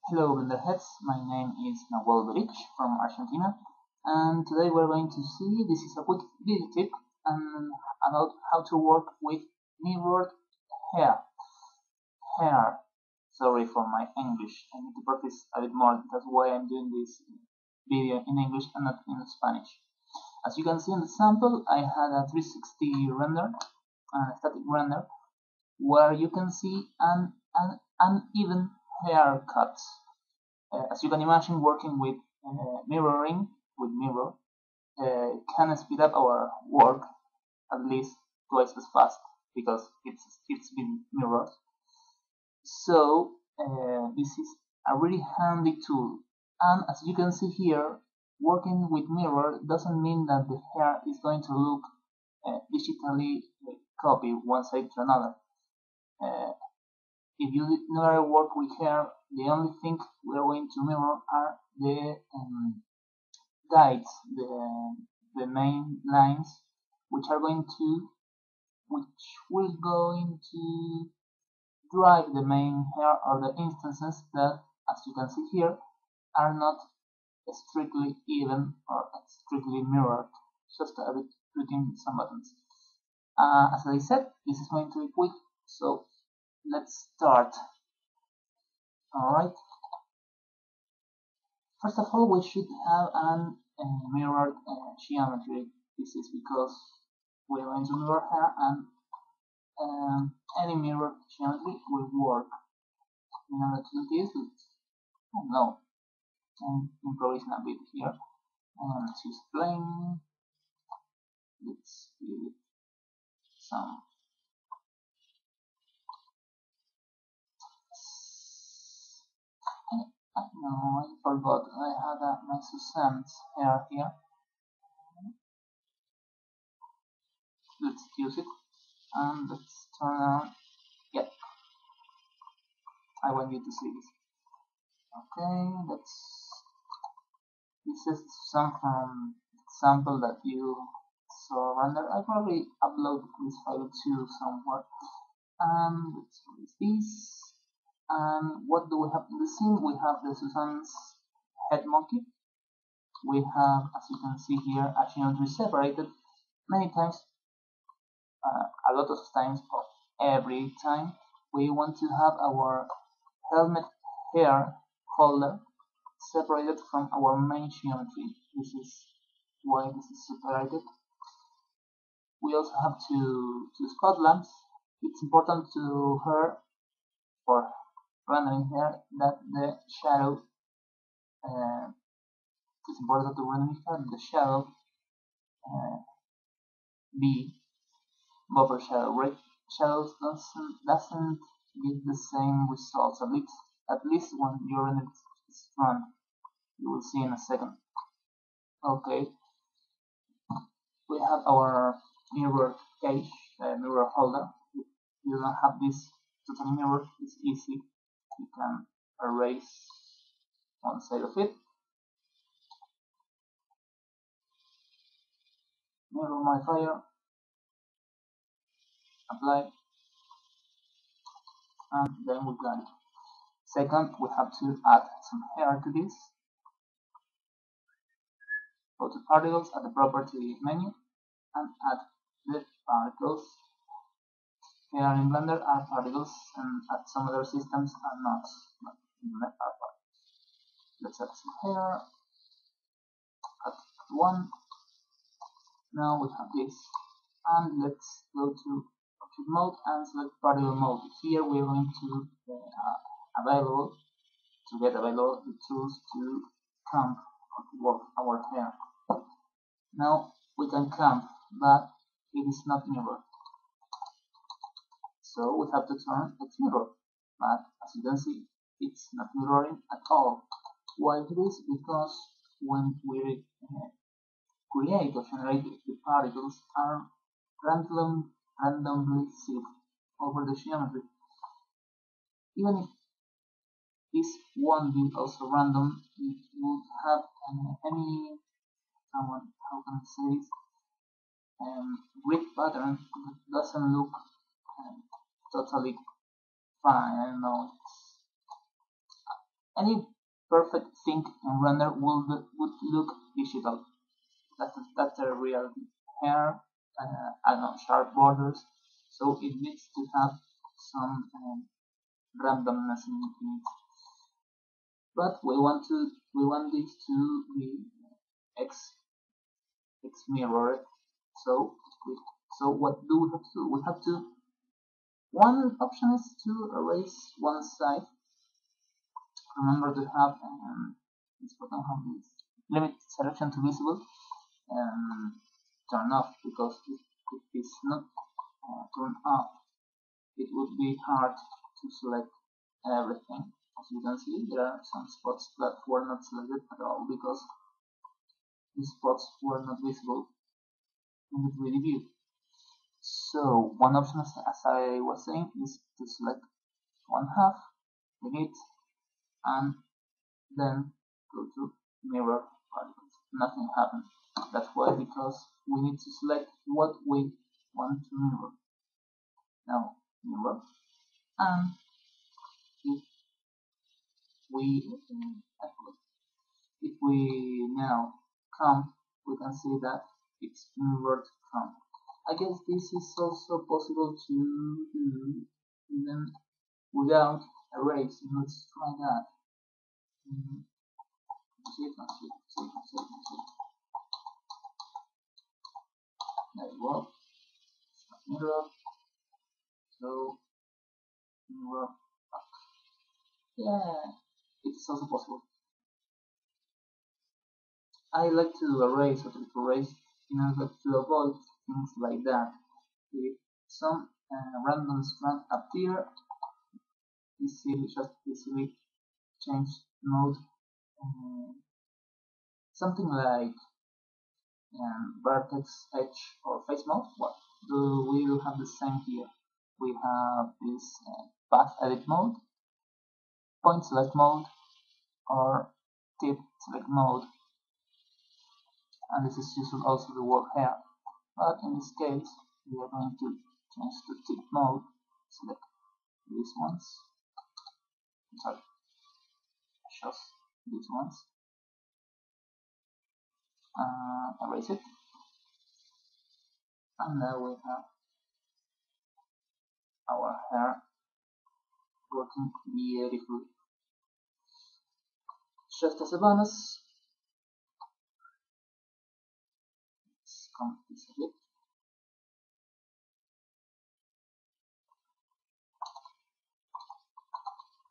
Hello Blenderheads, my name is Nahuel Berich from Argentina, and today we're going to see this is a quick video tip about how to work with mirrored hair. Hair. Sorry for my English, I need to practice a bit more, that's why I'm doing this video in English and not in Spanish. As you can see in the sample, I had a 360 render, a static render, where you can see an uneven haircut. As you can imagine, working with mirroring, with mirror, can speed up our work at least twice as fast because it's been mirrored. So this is a really handy tool. And as you can see here, working with mirror doesn't mean that the hair is going to look digitally copy one side to another. Uh, if you never work with hair, the only thing we are going to mirror are the guides, the main lines, which are which will going to drive the main hair or the instances that, as you can see here, are not strictly even or strictly mirrored, just a bit tweaking some buttons. As I said, this is going to be quick, so let's start. Alright, first of all, we should have an mirrored geometry. This is because we're going to mirror here, and any mirrored geometry will work. In order to do this, I'm improvising a bit here. Let's use plane. Let's give it some. No, I forgot. I had my Susan's hair here. Let's use it, and let's turn on. Yeah, I want you to see this. Okay, this is some example that you saw render. I probably upload this file too somewhere. Let's release this. And what do we have in the scene? We have the Susan's head monkey. We have, as you can see here, a geometry separated many times, a lot of times, or every time we want to have our helmet hair holder separated from our main geometry. This is why this is separated. We also have to spot lamps. It's important to her for rendering here that the shadow it's important to render here the shadow be buffer shadow. Red shadows doesn't give the same results, at least when you render this front. You will see in a second. Okay, we have our mirror cage, mirror holder. If you don't have this totally mirror, it's easy. You can erase one side of it. Mirror modifier, apply, and then we got it. Second, we have to add some hair to this. Go to particles at the property menu and add the particles. Here in Blender are particles, and at some other systems are not. Let's add some hair. Add one. Now we have this, and let's go to object mode and select particle mode. Here we are going to get available the tools to clamp our hair. Now we can clamp, but it is not mirrored. So we have to turn its mirror. But as you can see, it's not mirroring at all. Why it is? Because when we create or generate the particles are randomly set over the geometry. Even if this won't be also random, it would have any how can I say this, grid pattern that doesn't look totally fine. I don't know. Any perfect thing in render would look digital. That's a real hair, I don't know, sharp borders. So it needs to have some randomness in it. But we want this to be X mirrored. So so what do we have to do? We have to, one option is to erase one side. Remember to have this button have this limit selection to visible turn off, because if it is not turned off, it would be hard to select everything. As you can see, there are some spots that were not selected at all because these spots were not visible in the 3D view. So one option, as I was saying, is to select one half, delete, and then go to mirror particles. Nothing happened. That's why, because we need to select what we want to mirror. Now mirror, and if we now come, we can see that it's mirrored from. I guess this is also possible to do even without erasing. Let's try that. There we go. Mirror. So mirror. Yeah, it's also possible. I like to erase or to erase in order to avoid things like that. If some random strand appear, easily change mode, something like vertex, edge, or face mode. Well, we will have the same here. We have this path edit mode, point select mode, or tip select mode, and this is useful also to work here. But in this case, we are going to change to tip mode, select these ones, sorry, just these ones, erase it, and now we have our hair working beautifully. Just as a bonus, let's come this a bit.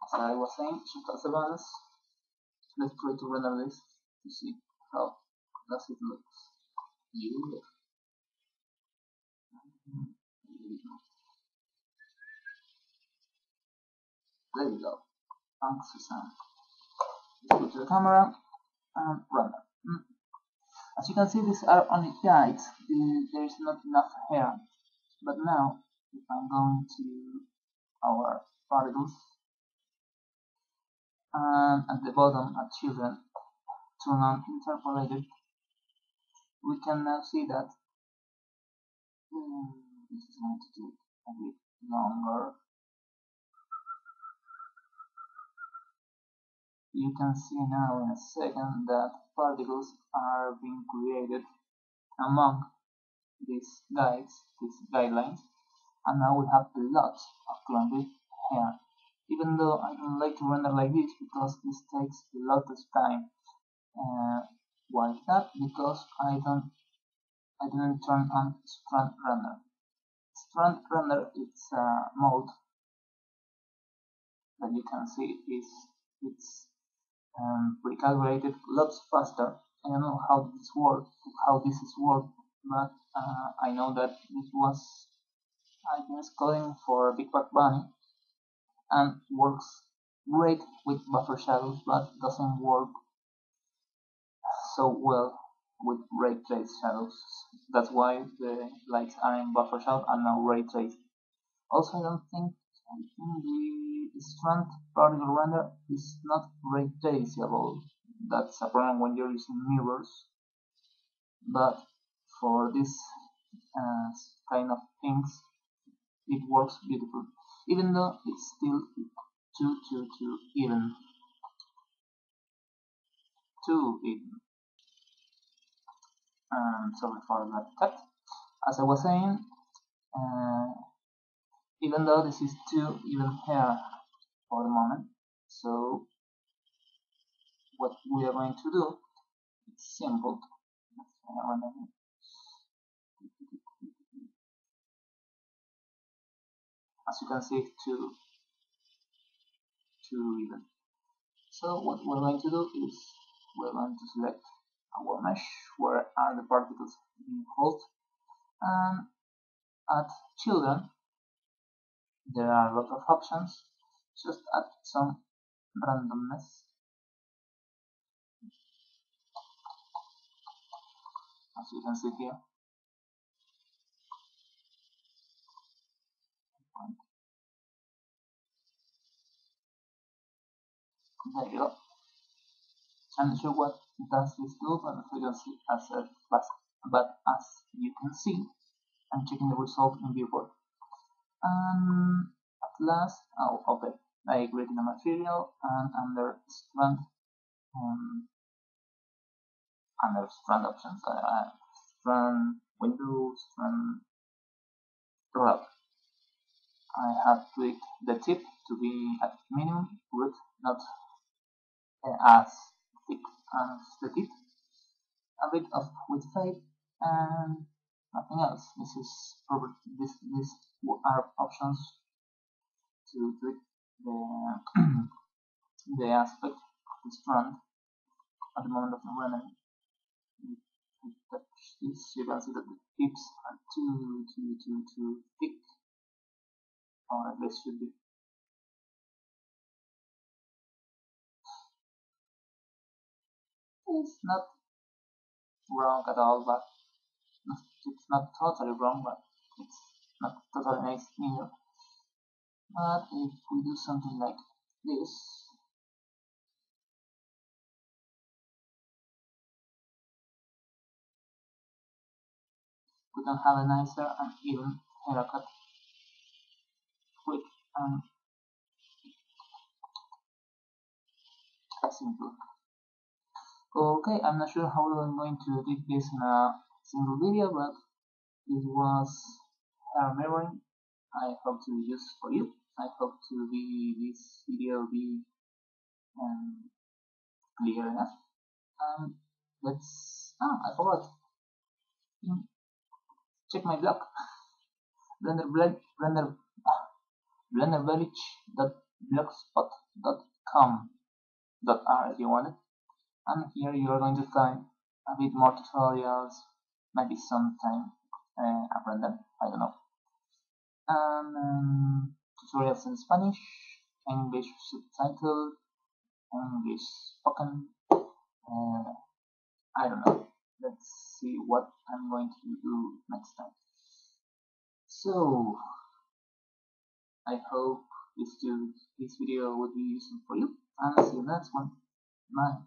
As I was saying, just as a bonus, let's try to render this to see how does it look. There we go. Thanks, Susan. Let's go to the camera and render. As you can see, these are only guides. There is not enough hair. But now, if I'm going to our particles, and at the bottom at children, turn on interpolated, we can now see that this is going to take a bit longer. You can see now in a second that particles are being created among these guides, these guidelines, and now we have a lot of clumpy hair. Even though I don't like to render like this because this takes a lot of time. Why is that? Because I didn't turn on strand render. Strand render is a mode that you can see it's recalibrated lots faster. I don't know how this works, but I know that it was, I guess, coding for Big Bang Bunny, and works great with buffer shadows, but doesn't work so well with ray trace shadows. That's why the lights are in buffer shadow and not ray trace. Also, I think the strand particle render is not ray traceable. That's a problem when you're using mirrors. But for this kind of things, it works beautiful, even though it's still too even. 2 even. Sorry for that cut. As I was saying, uh, even though this is 2 even here for the moment, so what we are going to do, it's simple. As you can see, it's 2 even. So what we're going to do is we're going to select our mesh where are the particles being held, and at children there are a lot of options. Just add some randomness, as you can see here. There you go. I'm not sure what does this do, but as you can see, as you can see, I'm checking the result in viewport. And at last, oh, okay, I agree in the material and under strand, um, under strand options, strand window, strand route. I have tweaked the tip to be at minimum width, not as thick as the tip. A bit of width fade and nothing else. These are options to tweak the the aspect of the strand at the moment of the rendering. If I touch this, you can see that the tips are too thick, or at least should be. It's not wrong at all, but it's not totally wrong, but it's not totally nice neither. But if we do something like this, we can have a nicer and even haircut, quick and simple. Okay, I'm not sure how I'm going to do this in a single video, but this was hair mirroring. I hope to use for you. I hope to be this video be clear enough. Let's I forgot. Check my blog, Blender Blender blendervillage.blogspot.com.r if you want it. And here you are going to find a bit more tutorials, maybe sometime a render, I don't know. And tutorials in Spanish, English subtitled, English spoken. I don't know. Let's see what I'm going to do next time. So I hope this video would be useful for you, and see you next one. Bye.